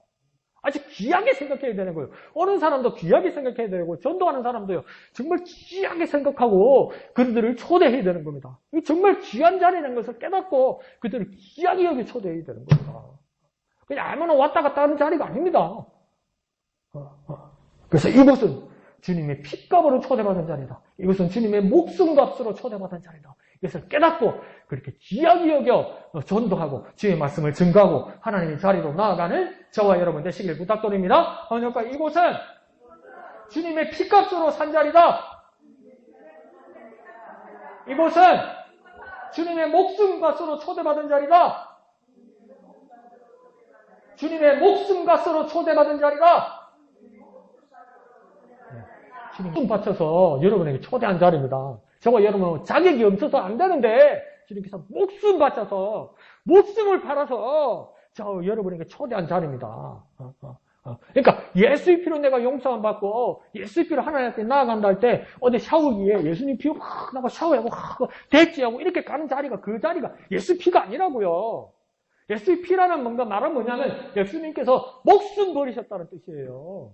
아주 귀하게 생각해야 되는 거예요. 오는 사람도 귀하게 생각해야 되고 전도하는 사람도요. 정말 귀하게 생각하고 그들을 초대해야 되는 겁니다. 이 정말 귀한 자리라는 것을 깨닫고 그들을 귀하게 여기 초대해야 되는 겁니다. 그냥 아무나 왔다 갔다 하는 자리가 아닙니다. 그래서 이곳은 주님의 핏값으로 초대받은 자리다. 이것은 주님의 목숨값으로 초대받은 자리다. 이것을 깨닫고 그렇게 귀하게 여겨 전도하고 주의 말씀을 증거하고 하나님의 자리로 나아가는 저와 여러분 되시길 부탁드립니다. 그러니까 이곳은 주님의 핏값으로 산 자리다. 이곳은 주님의 목숨값으로 초대받은 자리다. 주님의 목숨값으로 초대받은 자리다. 주님 바쳐서 여러분에게 초대한 자리입니다. 저와 여러분은 자격이 없어서 안 되는데 주님께서 목숨 바쳐서 목숨을 팔아서 저 여러분에게 초대한 자리입니다. 그러니까 예수의 피로 내가 용서함 받고 예수의 피로 하나님께 나아간다 할 때 어디 샤워기에 예수님 피로 확 나가 샤워하고 확 대지하고 이렇게 가는 자리가 그 자리가 예수 피가 아니라고요. 예수의 피라는 뭔가 말은 뭐냐면 예수님께서 목숨 버리셨다는 뜻이에요.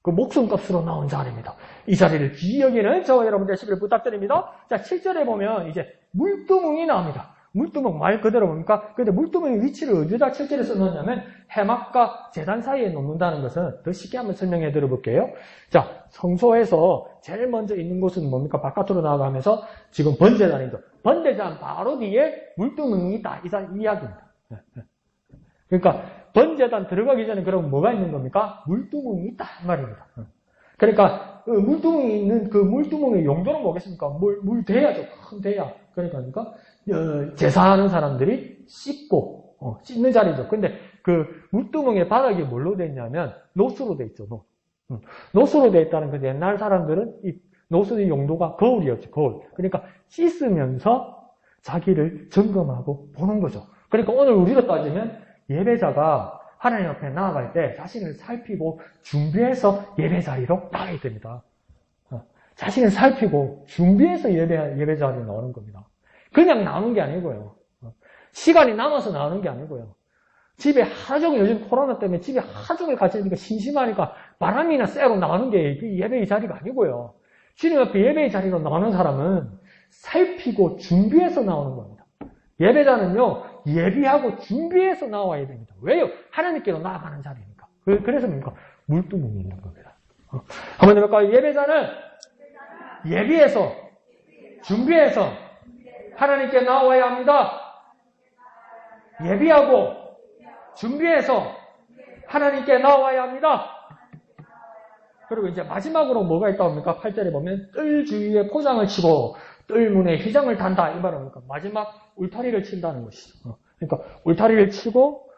그 목숨값으로 나온 자리입니다. 이 자리를 귀히 여기는 저와 여러분 되시기를 부탁드립니다. 자, 7절에 보면 이제 물두멍이 나옵니다. 물두멍 말 그대로 뭡니까? 근데 물두멍의 위치를 어디다 7절에서 넣냐면 해막과 제단 사이에 놓는다는 것은 더 쉽게 한번 설명해 드려볼게요. 자, 성소에서 제일 먼저 있는 곳은 뭡니까? 바깥으로 나가면서 지금 번제단이죠. 번제단 바로 뒤에 물두멍이 있다. 이 이야기입니다. 그러니까 번제단 들어가기 전에 그럼 뭐가 있는 겁니까? 물두멍이 있다 이 말입니다. 그러니까 그 물두멍이 있는 그 물두멍의 용도는 뭐겠습니까? 물 대야죠. 큰 대야. 그러니까 제사하는 사람들이 씻고, 씻는 자리죠. 근데 그 물두멍의 바닥이 뭘로 돼 있냐면, 노수로 돼 있죠, 노. 노수로 돼 있다는 건 옛날 사람들은 이 노수의 용도가 거울이었죠, 거울. 그러니까 씻으면서 자기를 점검하고 보는 거죠. 그러니까 오늘 우리로 따지면 예배자가 하나님 앞에 나아갈 때 자신을 살피고 준비해서 예배 자리로 나가야 됩니다. 자신을 살피고 준비해서 예배 자리로 나오는 겁니다. 그냥 나오는 게 아니고요. 시간이 남아서 나오는 게 아니고요. 집에 하루 종일 요즘 코로나 때문에 집에 하루 종일 갇히니까 심심하니까 바람이나 쐬러 나오는 게 예배의 자리가 아니고요. 주님 앞에 예배의 자리로 나오는 사람은 살피고 준비해서 나오는 겁니다. 예배자는요, 예비하고 준비해서 나와야 됩니다. 왜요? 하나님께로 나아가는 자리니까. 그래서 뭡니까? 물두멍이 있는 겁니다. 한번 해볼까요? 예배자는 예비해서, 준비해서 하나님께 나와야 합니다. 예비하고, 준비해서 하나님께 나와야 합니다. 그리고 이제 마지막으로 뭐가 있다고 합니까? 8절에 보면 뜰 주위에 포장을 치고 뜰 문에 휘장을 단다. 이 말은 뭡니까? 마지막 울타리를 친다는 것이죠. 그러니까 울타리를 치고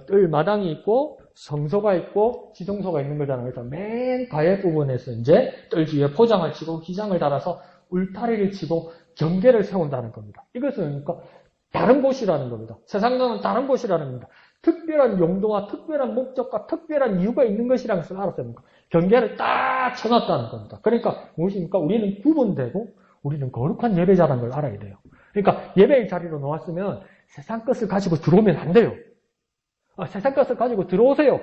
뜰 마당이 있고 성소가 있고 지성소가 있는 거잖아요. 그래서 맨 가해 부분에서 이제 뜰 주위에 포장을 치고 휘장을 달아서 울타리를 치고 경계를 세운다는 겁니다. 이것은 그러니까 다른 곳이라는 겁니다. 세상과는 다른 곳이라는 겁니다. 특별한 용도와 특별한 목적과 특별한 이유가 있는 것이라는 것을 알았어요. 경계를 딱 쳐놨다는 겁니다. 그러니까 무엇입니까? 우리는 구분되고 우리는 거룩한 예배자라는 걸 알아야 돼요. 그러니까 예배의 자리로 나왔으면 세상 것을 가지고 들어오면 안 돼요. 세상 것을 가지고 들어오세요.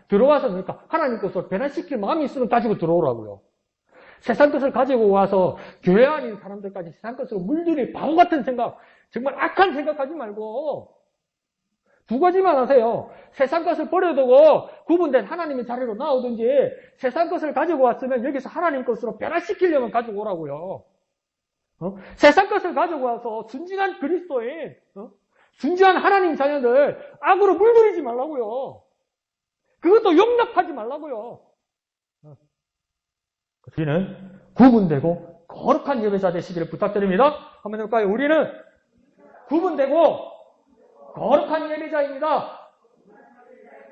들어와서 그러니까 하나님 것을 변화시킬 마음이 있으면 가지고 들어오라고요. 세상 것을 가지고 와서 교회 안에 있는 사람들까지 세상 것으로 물들일 바보 같은 생각, 정말 악한 생각하지 말고 두 가지만 하세요. 세상 것을 버려두고 구분된 하나님의 자리로 나오든지 세상 것을 가지고 왔으면 여기서 하나님 것으로 변화시키려면 가지고 오라고요. 세상 것을 가지고 와서 순진한 그리스도인, 순진한 하나님 자녀들 악으로 물들이지 말라고요. 그것도 용납하지 말라고요. 우리는 구분되고 거룩한 예배자 되시기를 부탁드립니다. 한번 해볼까요? 우리는 구분되고 거룩한 예배자입니다.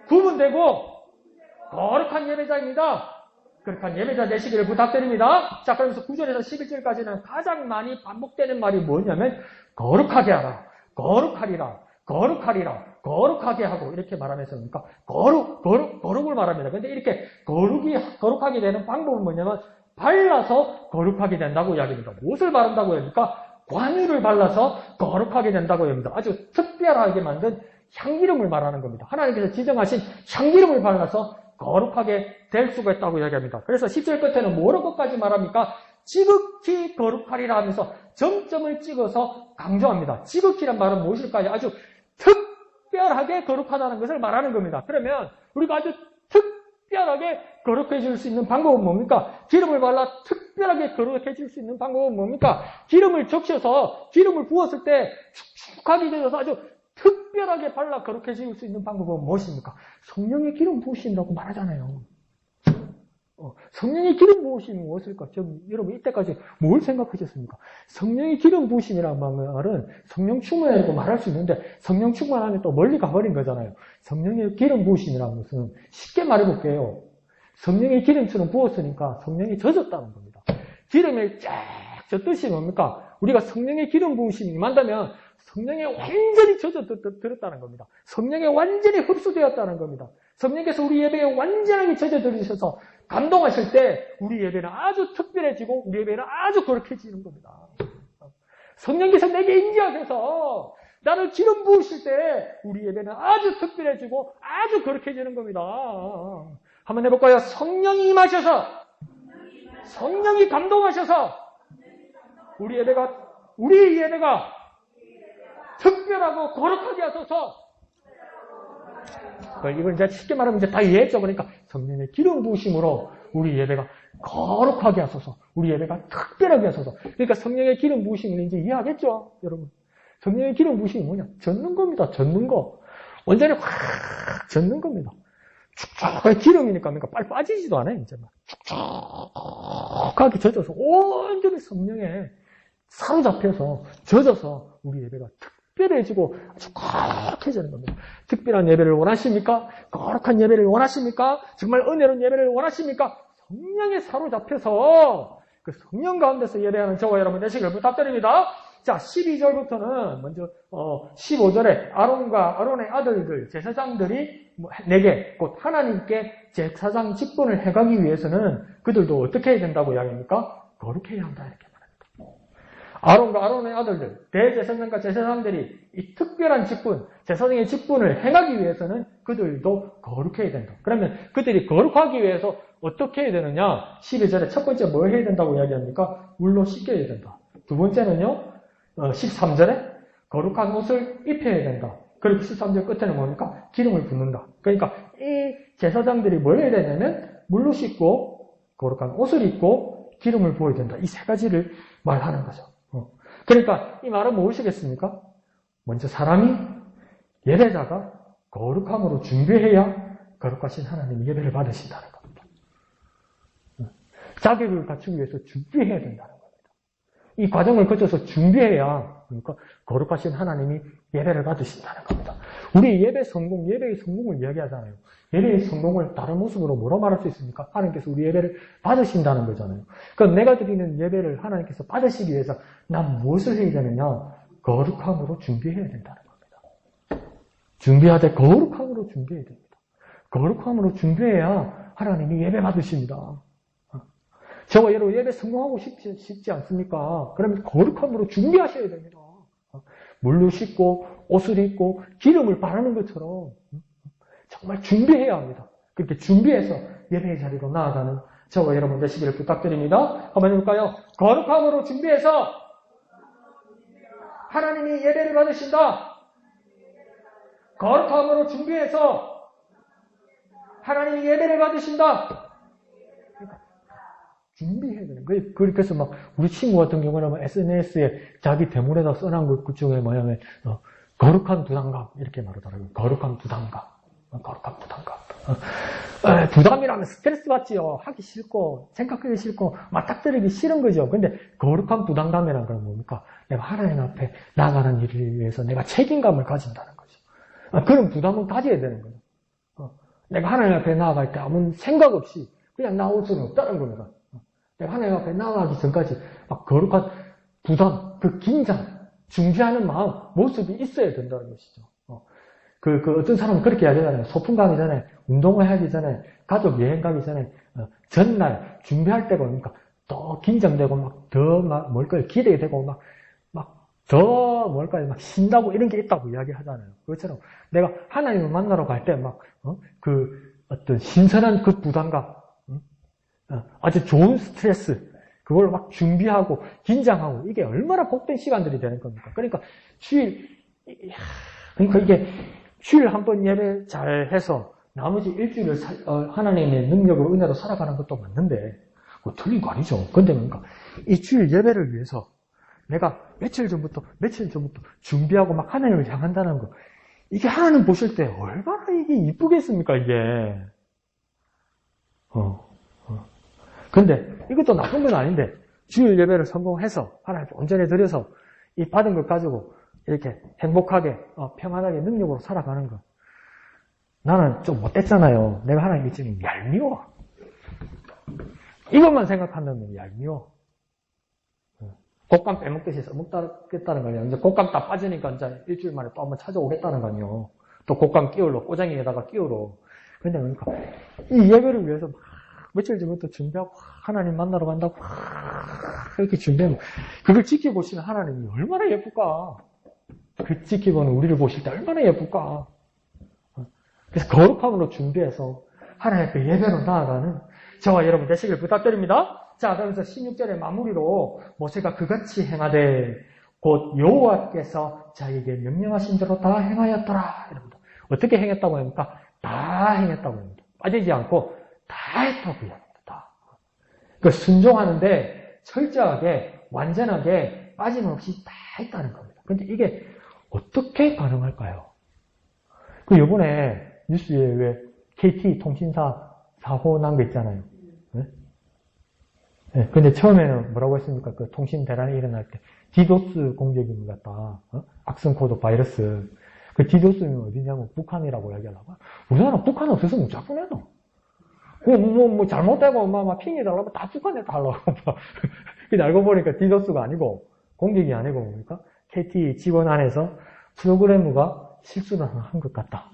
구분되고 거룩한 예배자입니다. 거룩한 예배자 되시기를 부탁드립니다. 자, 그러면서 9절에서 11절까지는 가장 많이 반복되는 말이 뭐냐면 거룩하게 하라, 거룩하리라, 거룩하리라, 거룩하게 하고 이렇게 말하면서 그러니까 거룩을 말합니다. 근데 이렇게 거룩하게 되는 방법은 뭐냐면 발라서 거룩하게 된다고 이야기합니다. 무엇을 바른다고 합니까? 관유를 발라서 거룩하게 된다고 합니다. 아주 특별하게 만든 향기름을 말하는 겁니다. 하나님께서 지정하신 향기름을 발라서 거룩하게 될 수가 있다고 이야기합니다. 그래서 10절 끝에는 뭐라고까지 말합니까? 지극히 거룩하리라 하면서 점점을 찍어서 강조합니다. 지극히란 말은 무엇일까요? 아주 특별하게 거룩하다는 것을 말하는 겁니다. 그러면 우리가 아주 특별하게 거룩해질 수 있는 방법은 뭡니까? 기름을 발라 특별하게 거룩해질 수 있는 방법은 뭡니까? 기름을 적셔서 기름을 부었을 때 축축하게 되어서 아주 특별하게 발라 거룩해질 수 있는 방법은 무엇입니까? 성령의 기름 부으심이라고 말하잖아요. 성령의 기름 부으심이 무엇일까? 여러분 이때까지 뭘 생각하셨습니까? 성령의 기름 부으심이라는 말은 성령 충만이라고 말할 수 있는데 성령 충만하면 또 멀리 가버린 거잖아요. 성령의 기름 부으심이라는 것은 쉽게 말해볼게요. 성령의 기름처럼 부었으니까 성령이 젖었다는 겁니다. 기름이 쫙 젖듯이 뭡니까? 우리가 성령의 기름 부으심이 임한다면 성령에 완전히 젖어들었다는 겁니다. 성령에 완전히 흡수되었다는 겁니다. 성령께서 우리 예배에 완전하게 젖어들으셔서 감동하실 때 우리 예배는 아주 특별해지고 우리 예배는 아주 거룩해지는 겁니다. 성령께서 내게 인지하셔서 나를 기름 부으실 때 우리 예배는 아주 특별해지고 아주 거룩해지는 겁니다. 한번 해볼까요? 성령이 임하셔서 성령이 감동하셔서 우리 예배가 특별하고 거룩하게 하소서. 이걸 이제 쉽게 말하면 이제 다 이해했죠. 그러니까 성령의 기름 부으심으로 우리 예배가 거룩하게 하소서. 우리 예배가 특별하게 하소서. 그러니까 성령의 기름 부으심을 이제 이해하겠죠, 여러분. 성령의 기름 부으심이 뭐냐? 젖는 겁니다. 젖는 거. 완전히 확 젖는 겁니다. 축축하게 기름이니까 빨리 빠지지도 않아요, 이제 막. 축축하게 젖어서 온전히 성령의 사로잡혀서 젖어서 우리 예배가 특별해지고 아주 거룩해지는 겁니다. 특별한 예배를 원하십니까? 거룩한 예배를 원하십니까? 정말 은혜로운 예배를 원하십니까? 성령에 사로잡혀서 그 성령 가운데서 예배하는 저와 여러분 되시길 부탁드립니다. 자, 12절부터는 먼저 15절에 아론과 아론의 아들들, 제사장들이 내게 곧 하나님께 제사장 직분을 해가기 위해서는 그들도 어떻게 해야 된다고 이야기합니까? 거룩해야 한다 이렇게 말합니다. 아론과 아론의 아들들, 대제사장과 제사장들이 이 특별한 직분, 제사장의 직분을 행하기 위해서는 그들도 거룩해야 된다. 그러면 그들이 거룩하기 위해서 어떻게 해야 되느냐? 12절에 첫 번째 뭘 해야 된다고 이야기합니까? 물로 씻겨야 된다. 두 번째는요, 13절에 거룩한 옷을 입혀야 된다. 그리고 13절 끝에는 뭡니까? 기름을 붓는다. 그러니까 이 제사장들이 뭘 해야 되냐면 물로 씻고 거룩한 옷을 입고 기름을 부어야 된다. 이 세 가지를 말하는 거죠. 그러니까 이 말은 무엇이겠습니까? 먼저 사람이 예배자가 거룩함으로 준비해야 거룩하신 하나님이 예배를 받으신다는 겁니다. 자기를 갖추기 위해서 준비해야 된다는 겁니다. 이 과정을 거쳐서 준비해야 그러니까 거룩하신 하나님이 예배를 받으신다는 겁니다. 우리 예배의 성공을 이야기하잖아요. 예배의 성공을 다른 모습으로 뭐라 말할 수 있습니까? 하나님께서 우리 예배를 받으신다는 거잖아요. 그러니까 내가 드리는 예배를 하나님께서 받으시기 위해서 난 무엇을 해야 되느냐? 거룩함으로 준비해야 된다는 겁니다. 준비하되 거룩함으로 준비해야 됩니다. 거룩함으로 준비해야 하나님이 예배 받으십니다. 저와 여러분 예배 성공하고 싶지 않습니까? 그러면 거룩함으로 준비하셔야 됩니다. 물로 씻고 옷을 입고 기름을 바르는 것처럼 정말 준비해야 합니다. 그렇게 준비해서 예배의 자리로 나아가는 저와 여러분 되시기를 부탁드립니다. 한번 해볼까요? 거룩함으로 준비해서 하나님이 예배를 받으신다. 거룩함으로 준비해서 하나님이 예배를 받으신다. 준비해야 되는 거예요. 그래서 막, 우리 친구 같은 경우는 SNS에 자기 대문에다 써놓은 것 중에 뭐냐면, 거룩한 부담감. 이렇게 말하더라고요. 거룩한 부담감. 거룩한 부담감. 부담이라면 스트레스 받지요. 하기 싫고, 생각하기 싫고, 맞닥뜨리기 싫은 거죠. 근데 거룩한 부담감이라는 건 뭡니까? 내가 하나님 앞에 나아가는 일을 위해서 내가 책임감을 가진다는 거죠. 그런 부담은 가져야 되는 거죠. 내가 하나님 앞에 나아갈 때 아무 생각 없이 그냥 나올 수는 없다는 겁니다. 내가 하나님 앞에 나아가기 전까지 막 거룩한 부담, 그 긴장, 준비하는 마음, 모습이 있어야 된다는 것이죠. 어떤 사람은 그렇게 이야기하잖아요. 소풍 가기 전에, 운동을 하기 전에, 가족 여행 가기 전에, 전날 준비할 때가 오니까 더 긴장되고 기대가 되고 막 신나고 이런 게 있다고 이야기하잖아요. 그것처럼 내가 하나님을 만나러 갈 때 어떤 신선한 그 부담감, 아주 좋은 스트레스, 그걸 막 준비하고, 긴장하고, 이게 얼마나 복된 시간들이 되는 겁니까? 그러니까 이게 주일 한 번 예배 잘 해서, 나머지 일주일을 하나님의 능력으로, 은혜로 살아가는 것도 맞는데, 틀린 거 아니죠. 근데 그러니까, 이 주일 예배를 위해서, 내가 며칠 전부터 준비하고 막 하나님을 향한다는 거, 이게 하나님 보실 때 얼마나 이게 이쁘겠습니까, 이게. 근데 이것도 나쁜 건 아닌데 주일 예배를 성공해서 하나님께 온전히 드려서 이 받은 것 가지고 이렇게 행복하게 평안하게 능력으로 살아가는 것 나는 좀 못됐잖아요. 내가 하나님께 지금 얄미워. 이것만 생각한다면 얄미워. 곶감 빼먹듯이 써먹겠다는 거 아니에요. 이제 곶감 다 빠지니까 이제 일주일 만에 또 한번 찾아오겠다는 거 아니에요. 또 곶감 끼우러 꼬쟁이에다가 끼우러. 근데 그러니까 이 예배를 위해서 며칠 전부터 준비하고 하나님 만나러 간다고 이렇게 준비하면 그걸 지켜보시면 하나님이 얼마나 예쁠까. 그 지켜보는 우리를 보실 때 얼마나 예쁠까. 그래서 거룩함으로 준비해서 하나님 앞에 예배로 나아가는 저와 여러분 되시길 부탁드립니다. 자, 그러면서 16절의 마무리로 모세가 그같이 행하되 곧 여호와께서 자기에게 명령하신 대로 다 행하였더라. 여러분들 어떻게 행했다고 합니까? 다 행했다고 합니다. 빠지지 않고 다 했다고 이야기합니다. 그 순종하는데 철저하게, 완전하게, 빠짐없이 다 했다는 겁니다. 근데 이게 어떻게 가능할까요? 요번에 뉴스에 왜 KT 통신사 사고 난 거 있잖아요. 네? 예, 근데 처음에는 뭐라고 했습니까? 그 통신 대란이 일어날 때 디도스 공격인 것 같다. 악성 코드 바이러스. 그 디도스는 어디냐면 북한이라고 이야기하려고. 우리나라 북한 없어서 못 잡고 내도. 뭐 잘못되고 막 핑계 달라고 다 북한에 달라고. 근데 알고 보니까 디도스가 아니고 공격이 아니고 뭡니까? KT 직원 안에서 프로그래머가 실수를 한 것 같다.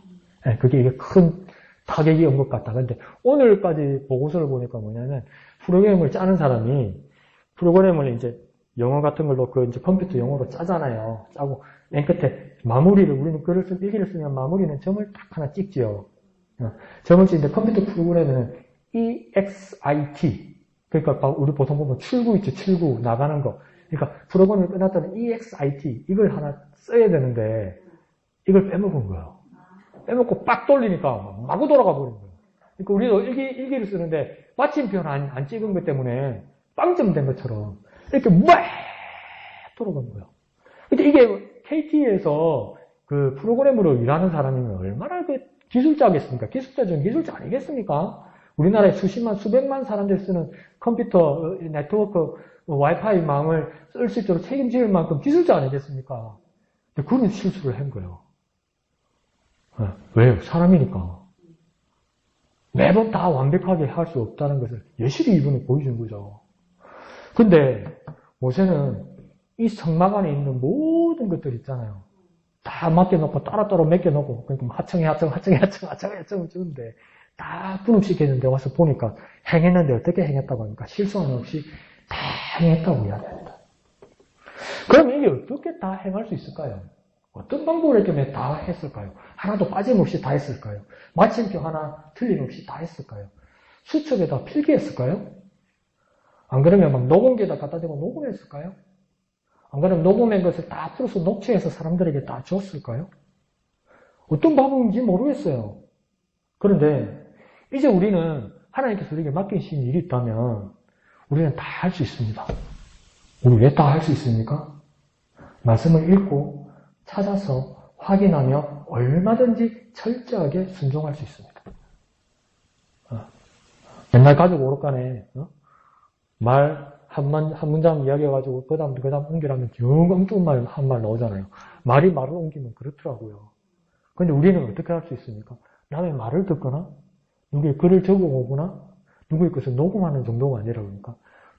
예, 그게 이게 큰 타격이 온 것 같다. 근데 오늘까지 보고서를 보니까 뭐냐면 프로그램을 짜는 사람이 프로그램을 이제 영어 같은 걸로 그 이제 컴퓨터 용어로 짜잖아요. 짜고 맨 끝에 마무리를 우리는 글을 일기를 쓰면 마무리는 점을 딱 하나 찍지요. 점을 찍는데 컴퓨터 프로그램에는 EXIT 그러니까 우리 보통 보면 출구 있죠. 출구 나가는 거. 그러니까 프로그램이 끝났다면 EXIT 이걸 하나 써야 되는데 이걸 빼먹은 거예요. 빼먹고 빡 돌리니까 마구 돌아가 버린 거예요. 그러니까 우리도 일기를 쓰는데 마침표 안 찍은 것 때문에 빵점 된 것처럼 이렇게 막 돌아간 거예요. 근데 이게 KT에서 그 프로그래머로 일하는 사람이면 얼마나 그 기술자겠습니까? 기술자 중 기술자 아니겠습니까? 우리나라에 수십만, 수백만 사람들 쓰는 컴퓨터, 네트워크, 와이파이 망을 쓸 수 있도록 책임질 만큼 기술자 아니겠습니까? 근데 그런 실수를 한 거예요. 왜요? 사람이니까. 매번 다 완벽하게 할 수 없다는 것을 예시를 이분이 보여준 거죠. 근데 모세는 이 성막 안에 있는 모든 것들 있잖아요. 다 맡겨놓고 따로따로 맡겨놓고 그러니까 하청을 주는데 다 분업시켰는데 와서 보니까 행했는데 어떻게 행했다고 합니까? 실수함 없이 다 행했다고 이야기합니다. 그럼 이게 어떻게 다 행할 수 있을까요? 어떤 방법을 때문에 다 했을까요? 하나도 빠짐없이 다 했을까요? 마침표 하나 틀림없이 다 했을까요? 수첩에다 필기했을까요? 안 그러면 막 녹음기에다 갖다 대고 녹음했을까요? 안 그러면 녹음한 것을 다 풀어서 녹취해서 사람들에게 다 줬을까요? 어떤 방법인지 모르겠어요. 그런데 이제 우리는 하나님께서 우리에게 맡기신 일이 있다면 우리는 다 할 수 있습니다. 우리 왜 다 할 수 있습니까? 말씀을 읽고 찾아서 확인하며 얼마든지 철저하게 순종할 수 있습니다. 옛날 가족 오락관에 말 한 문장 이야기해가지고 그 다음 옮기라면 엉뚱한 말 한 말 나오잖아요. 말이 말을 옮기면 그렇더라고요. 근데 우리는 어떻게 할 수 있습니까? 남의 말을 듣거나 누구의 글을 적어오거나 누구의 것을 녹음하는 정도가 아니라 그러니까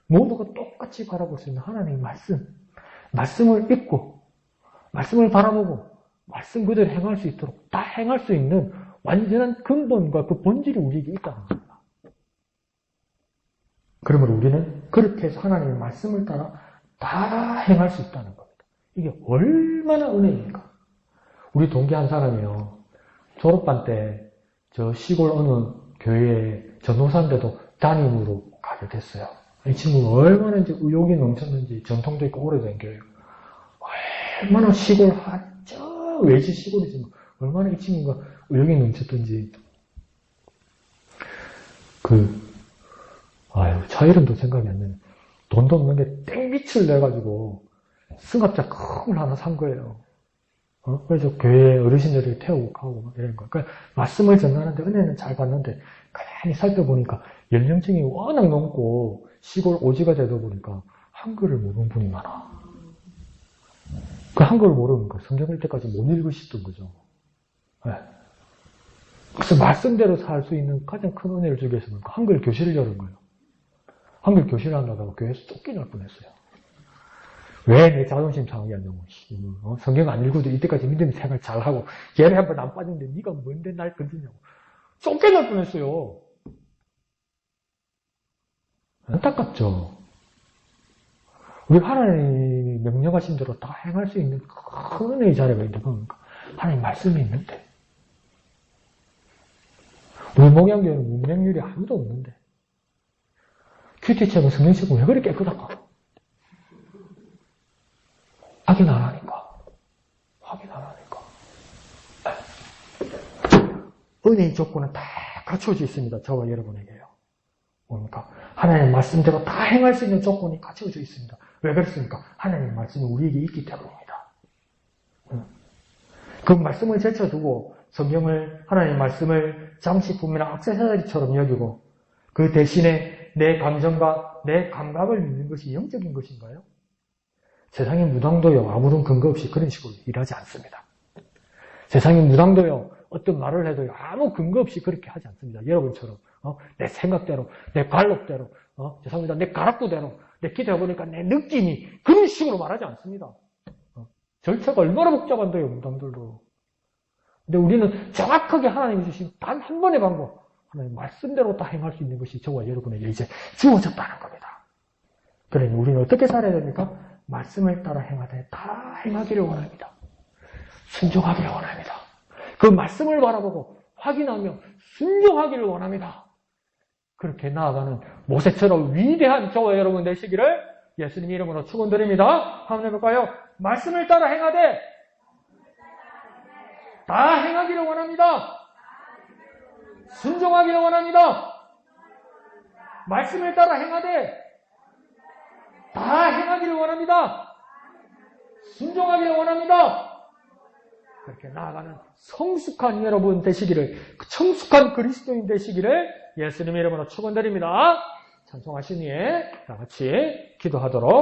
모두가 똑같이 바라볼 수 있는 하나님의 말씀을 읽고 말씀을 바라보고 말씀 그대로 행할 수 있도록 다 행할 수 있는 완전한 근본과 그 본질이 우리에게 있다는 겁니다. 그러므로 우리는 그렇게 해서 하나님의 말씀을 따라 다 행할 수 있다는 겁니다. 이게 얼마나 은혜입니까? 우리 동기 한 사람이요. 졸업반 때 저 시골 어느 교회에 전도사인데도 담임으로 가게 됐어요. 이 친구가 얼마나 이제 의욕이 넘쳤는지 전통도 있고 오래된 교회예요. 얼마나 시골 저 외지 시골이지만 얼마나 이 친구가 의욕이 넘쳤던지 차 이름도 생각이 안 나네. 돈도 없는 게 땡빛을 내가지고 승합차 큰 걸 하나 산 거예요. 그래서 교회 어르신들이 태우고 가고 막 이런 거. 그러니까 말씀을 전하는데 은혜는 잘 받는데 가만히 살펴보니까 연령층이 워낙 넘고 시골 오지가 되다 보니까 한글을 모르는 분이 많아. 그 한글을 모르는 거 성경 읽을 때까지 못 읽으시던 거죠. 네. 그래서 말씀대로 살 수 있는 가장 큰 은혜를 주기 위해서 한글 교실을 열은 거예요. 한글 교실을 한다다가 교회에서 쫓겨날 뻔했어요. 왜 내 자존심 상하겠냐고. 성경 안 읽어도 이때까지 믿음 생활 잘하고 예배 한 번 안 빠졌는데 네가 뭔데 날 건드냐고. 쫓겨날 뻔했어요. 안타깝죠. 우리 하나님이 명령하신 대로 다 행할 수 있는 큰 은혜의 자리가 있는데 그러니까 하나님 말씀이 있는데 우리 목양교회는 문맹률이 아무도 없는데 큐티책은 성경책은 왜 그리 깨끗할까? 확인 안 하니까. 은혜의 조건은 다 갖춰져 있습니다. 저와 여러분에게요. 뭡니까? 하나님의 말씀대로 다 행할 수 있는 조건이 갖춰져 있습니다. 왜 그렇습니까? 하나님의 말씀이 우리에게 있기 때문입니다. 그 말씀을 제쳐두고 성경을 하나님의 말씀을 장식품이나 액세서리처럼 여기고 그 대신에 내 감정과 내 감각을 믿는 것이 영적인 것인가요? 세상의 무당도요, 아무런 근거 없이 그런 식으로 일하지 않습니다. 세상의 무당도요, 어떤 말을 해도 아무 근거 없이 그렇게 하지 않습니다. 여러분처럼 내 생각대로, 내 관록대로, 죄송합니다. 내 가락구대로, 내 기도해보니까 내 느낌이 그런 식으로 말하지 않습니다. 절차가 얼마나 복잡한데요, 무당들도. 근데 우리는 정확하게 하나님이 주신 단 한 번의 방법, 하나님 말씀대로 다 행할 수 있는 것이 저와 여러분에게 이제 주어졌다는 겁니다. 그러니 우리는 어떻게 살아야 됩니까? 말씀을 따라 행하되 다 행하기를 원합니다. 순종하기를 원합니다. 그 말씀을 바라보고 확인하며 순종하기를 원합니다. 그렇게 나아가는 모세처럼 위대한 저와 여러분 되시기를 예수님 이름으로 축원드립니다. 한번 해볼까요? 말씀을 따라 행하되 다 행하기를 원합니다. 순종하기를 원합니다. 말씀을 따라 행하되 다 행하기를 원합니다. 순종하기를 원합니다. 그렇게 나아가는 성숙한 여러분 되시기를, 성숙한 그리스도인 되시기를 예수님 이름으로 축원드립니다. 찬송하시니 다 같이 기도하도록